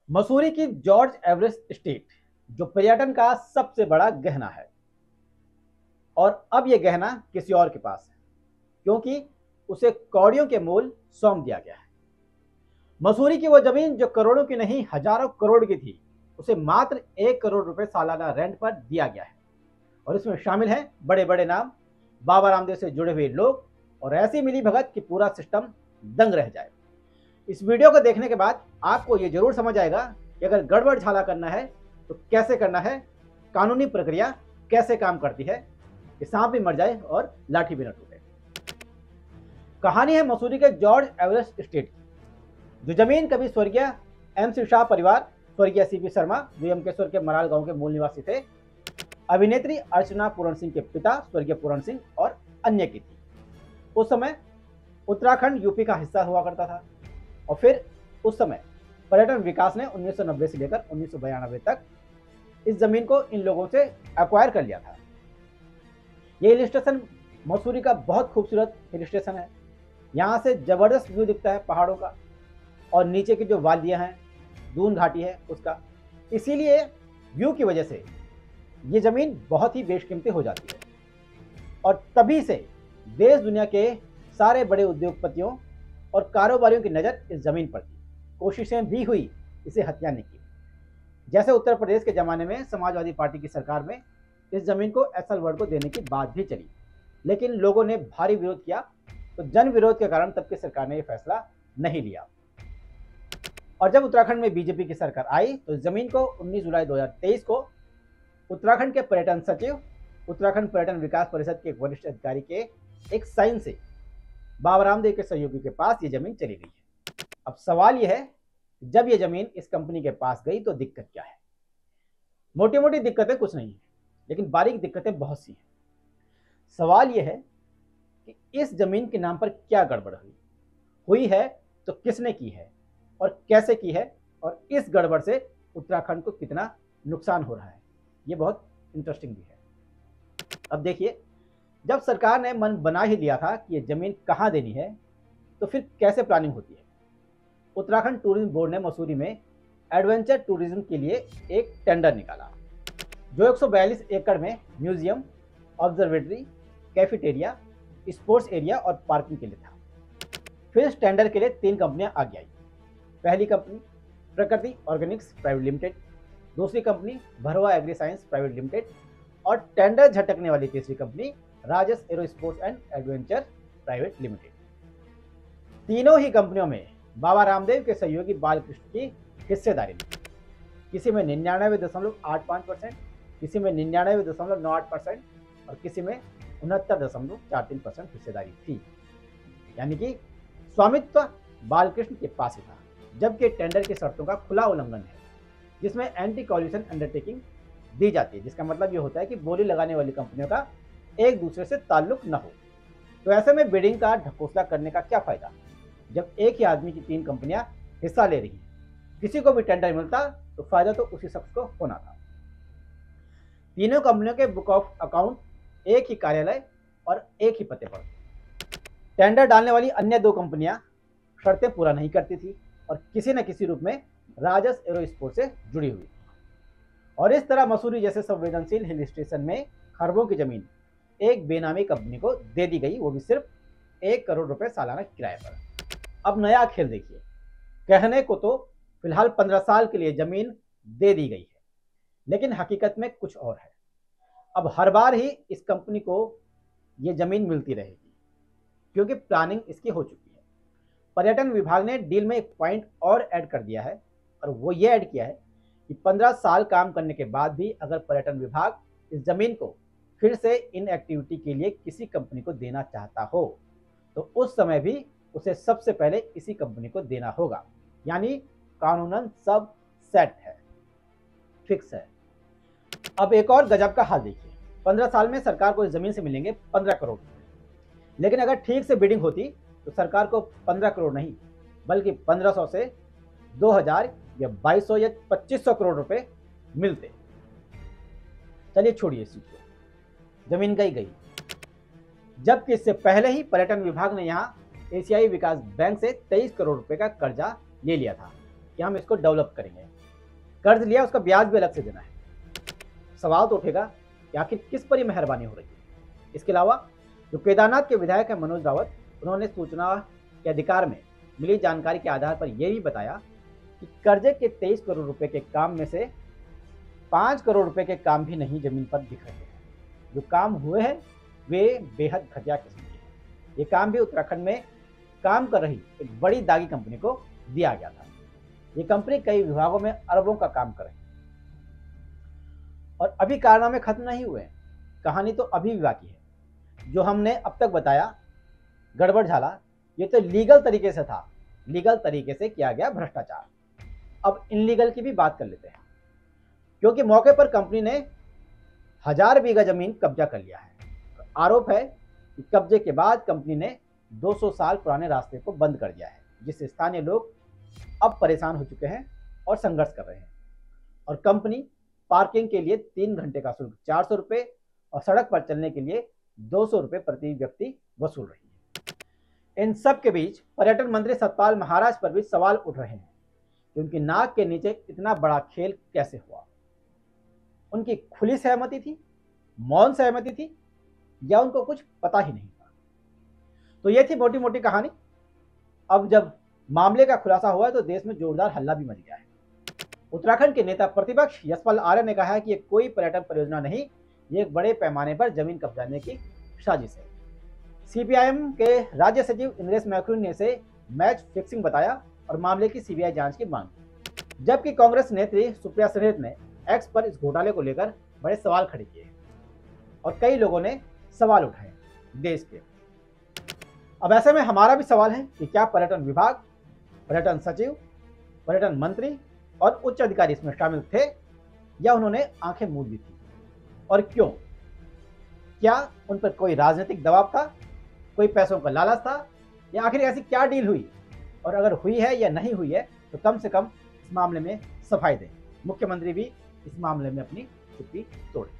मसूरी की George Everest state जो पर्यटन का सबसे बड़ा गहना है, और अब यह गहना किसी और के पास है क्योंकि उसे कौड़ियों के मूल सौंप दिया गया है। मसूरी की वो जमीन जो करोड़ों की नहीं हजारों करोड़ की थी, उसे मात्र 1 करोड़ रुपए सालाना रेंट पर दिया गया है। और इसमें शामिल हैं बड़े बड़े नाम, बाबा रामदेव से जुड़े हुए लोग, और ऐसी मिली भगत कि पूरा सिस्टम दंग रह जाए। इस वीडियो को देखने के बाद आपको ये जरूर समझ आएगा कि अगर गड़बड़ झाला करना है तो कैसे करना है, कानूनी प्रक्रिया कैसे काम करती है कि सांप भी मर जाए और लाठी भी न टूटे। कहानी है मसूरी के जॉर्ज एवरेस्ट स्टेट की। जो जमीन कभी स्वर्गीय MC शाह परिवार, स्वर्गीय CP शर्मा जो यमकेश्वर के मराल गांव के मूल निवासी थे, अभिनेत्री अर्चना पूरण सिंह के पिता स्वर्गीय पूरण सिंह और अन्य की थी। उस समय उत्तराखंड यूपी का हिस्सा हुआ करता था, और फिर उस समय पर्यटन विकास ने 1990 से लेकर 1992 तक इस जमीन को इन लोगों से एक्वायर कर लिया था। ये हिल स्टेशन मसूरी का बहुत खूबसूरत हिल स्टेशन है। यहाँ से जबरदस्त व्यू दिखता है पहाड़ों का, और नीचे की जो वादियाँ हैं, दून घाटी है उसका। इसीलिए व्यू की वजह से ये ज़मीन बहुत ही बेशकीमती हो जाती है, और तभी से देश दुनिया के सारे बड़े उद्योगपतियों और कारोबारियों की नज़र इस ज़मीन पर थी। कोशिशें भी हुई इसे हथियाने की। जैसे उत्तर प्रदेश के ज़माने में समाजवादी पार्टी की सरकार में इस ज़मीन को एसएल वर्ड को देने की बात भी चली, लेकिन लोगों ने भारी विरोध किया, तो जन विरोध के कारण तब की सरकार ने यह फैसला नहीं लिया। और जब उत्तराखंड में बीजेपी की सरकार आई तो इस जमीन को 19 जुलाई 2023 को उत्तराखंड के पर्यटन सचिव, उत्तराखंड पर्यटन विकास परिषद के एक वरिष्ठ अधिकारी के एक साइन से बाबा रामदेव के सहयोगी के पास ये जमीन चली गई है। अब सवाल यह है, जब ये जमीन इस कंपनी के पास गई तो दिक्कत क्या है? मोटी मोटी दिक्कतें कुछ नहीं है, लेकिन बारीक दिक्कतें बहुत सी हैं। सवाल यह है कि इस जमीन के नाम पर क्या गड़बड़ हुई है, तो किसने की है और कैसे की है, और इस गड़बड़ से उत्तराखंड को कितना नुकसान हो रहा है, ये बहुत इंटरेस्टिंग भी है। अब देखिए, जब सरकार ने मन बना ही लिया था कि ये जमीन कहाँ देनी है, तो फिर कैसे प्लानिंग होती है। उत्तराखंड टूरिज्म बोर्ड ने मसूरी में एडवेंचर टूरिज्म के लिए एक टेंडर निकाला, जो 142 एकड़ में museum, observatory, cafeteria, sports area और पार्किंग के लिए था। फिर इस टेंडर के लिए 3 कंपनियां आगे आई। पहली कंपनी प्रकृति ऑर्गेनिक्स प्राइवेट लिमिटेड, दूसरी कंपनी भरवा एग्री साइंस प्राइवेट लिमिटेड, और टेंडर झटकने वाली तीसरी company Rajas aero sports and adventure private limited. तीनों ही कंपनियों में बाबा रामदेव के सहयोगी बालकृष्ण की हिस्सेदारी थी। किसी में 99.85%, किसी में 99.98% और किसी में 69.43% हिस्सेदारी थी। यानी कि स्वामित्व बालकृष्ण के पास ही था, जबकि टेंडर की शर्तों का खुला उल्लंघन है, जिसमें एंटी कॉल्यूशन अंडरटेकिंग दी जाती है, जिसका मतलब ये होता है कि बोली लगाने वाली कंपनियों का एक दूसरे से ताल्लुक न हो। तो ऐसे में बिडिंग का ढकोसला करने का क्या फायदा, जब एक ही आदमी की 3 कंपनियां हिस्सा ले रही हैं। किसी को भी टेंडर मिलता तो फायदा तो उसी शख्स को होना था। तीनों कंपनियों के बुक ऑफ अकाउंट एक ही कार्यालय और एक ही पते पर। टेंडर डालने वाली अन्य 2 कंपनियां शर्तें पूरा नहीं करती थी और किसी न किसी रूप में राजस एरो स्पोर्ट से जुड़ी हुई थी। और इस तरह मसूरी जैसे संवेदनशील हिल स्टेशन में खरबों की जमीन एक बेनामी कंपनी को दे दी गई, वो भी सिर्फ 1 करोड़ रुपए सालाना किराए पर। अब नया खेल देखिए। कहने को तो फिलहाल 15 साल के लिए जमीन दे दी गई है, लेकिन हकीकत में कुछ और है। अब हर बार ही इस कंपनी को ये जमीन मिलती रहेगी, क्योंकि प्लानिंग इसकी हो चुकी है। पर्यटन विभाग ने डील में एक पॉइंट और ऐड कर दिया है, और वो ये ऐड किया है कि 15 साल काम करने के बाद भी अगर पर्यटन विभाग इस जमीन को फिर से इन एक्टिविटी के लिए किसी कंपनी को देना चाहता हो, तो उस समय भी उसे सबसे पहले इसी कंपनी को देना होगा। यानी कानूनन सब सेट है, फिक्स है। अब एक और गजब का हाल देखिए। 15 साल में सरकार को इस जमीन से मिलेंगे 15 करोड़ रुपए, लेकिन अगर ठीक से बिडिंग होती तो सरकार को 15 करोड़ नहीं, बल्कि 1500 से 2000 या 2200 या 2500 करोड़ रुपए मिलते। चलिए छोड़िए इस चीज को, जमीन गई। जबकि इससे पहले ही पर्यटन विभाग ने यहाँ एशियाई विकास बैंक से 23 करोड़ रुपए का कर्जा ले लिया था, कि हम इसको डेवलप करेंगे। कर्ज लिया, उसका ब्याज भी अलग से देना है। सवाल तो उठेगा कि आखिर किस पर ये मेहरबानी हो रही है। इसके अलावा जो केदारनाथ के विधायक हैं मनोज रावत, उन्होंने सूचना के अधिकार में मिली जानकारी के आधार पर यह भी बताया कि कर्जे के 23 करोड़ रुपए के काम में से 5 करोड़ रुपए के काम भी नहीं जमीन पर दिख रहे हैं। जो काम हुए हैं वे बेहद घटिया किस्म के हैं। ये काम भी उत्तराखंड में काम कर रही एक बड़ी दागी कंपनी को दिया गया था। ये कंपनी कई विभागों में अरबों का काम कर रही है और अभी कारनामे खत्म नहीं हुए हैं। कहानी तो अभी भी बाकी है। जो हमने अब तक बताया गड़बड़ झाला, ये तो लीगल तरीके से था, लीगल तरीके से किया गया भ्रष्टाचार। अब इनलीगल की भी बात कर लेते हैं, क्योंकि मौके पर कंपनी ने 1000 बीघा जमीन कब्जा कर लिया है। आरोप है कि कब्जे के बाद कंपनी ने 200 साल पुराने रास्ते को बंद कर दिया है, जिससे स्थानीय लोग अब परेशान हो चुके हैं और संघर्ष कर रहे हैं। और कंपनी पार्किंग के लिए 3 घंटे का शुल्क 400 रुपये और सड़क पर चलने के लिए 200 रुपये प्रति व्यक्ति वसूल रही है। इन सब के बीच पर्यटन मंत्री सतपाल महाराज पर भी सवाल उठ रहे हैं कि उनकी नाक के नीचे इतना बड़ा खेल कैसे हुआ। उनकी खुली सहमति थी, मौन सहमति थी, या उनको कुछ पता ही नहीं था। तो ये थी मोटी मोटी कहानी। अब जब मामले का खुलासा हुआ है तो देश में जोरदार हल्ला भी मच गया है। उत्तराखंड के नेता प्रतिपक्ष यशपाल आर्य ने कहा है कि ये कोई पर्यटन परियोजना नहीं, ये एक बड़े पैमाने पर जमीन कब्जाने की साजिश है। सीपीआईएम के राज्य सचिव इंद्रेश मैक्रून ने इसे मैच फिक्सिंग बताया और मामले की सीबीआई जांच की मांग की। जबकि कांग्रेस नेत्री सुप्रिया सनेत ने एक्स पर इस घोटाले को लेकर बड़े सवाल खड़े किए और कई लोगों ने सवाल उठाए देश के। अब ऐसे में हमारा भी सवाल है कि क्या पर्यटन विभाग, पर्यटन सचिव, पर्यटन मंत्री और उच्च अधिकारी इसमें शामिल थे या उन्होंने आंखें मूंद दी थी, और क्यों? क्या उन पर कोई राजनीतिक दबाव था, कोई पैसों का लालच था, या आखिर ऐसी क्या डील हुई? और अगर हुई है या नहीं हुई है तो कम से कम इस मामले में सफाई दें। मुख्यमंत्री भी इस मामले में अपनी चुप्पी तोड़े।